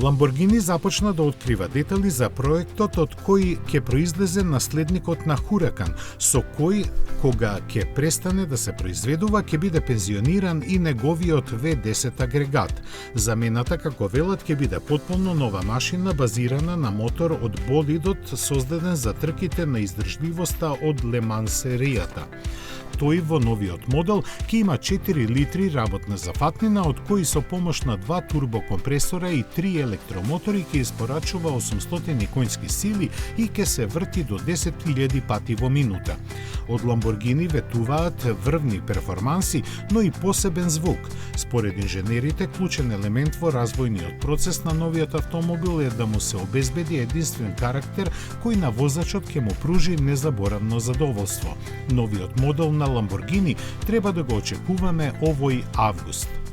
Lamborghini започна да открива детали за проектот од кој ќе произлезе наследникот на Huracan, со кој, кога ќе престане да се произведува, ќе биде пензиониран и неговиот V10 агрегат. Замената, како велат, ќе биде потполно нова машина базирана на мотор од болидот создаден за трките на издржливоста од Le Mans серијата. Тој во новиот модел ќе има 4 литри работна зафатнина, од кои со помош на 2 турбокомпресора и 3 електромотори ќе испорачува 800 конски сили и ќе се врти до 10.000 пати во минута. Од Lamborghini ветуваат врвни перформанси, но и посебен звук. Според инженерите, клучен елемент во развојниот процес на новиот автомобил е да му се обезбеди единствен карактер кој на возачот ќе му пружи незаборавно задоволство. Новиот модел на Lamborghini треба да го очекуваме овој август.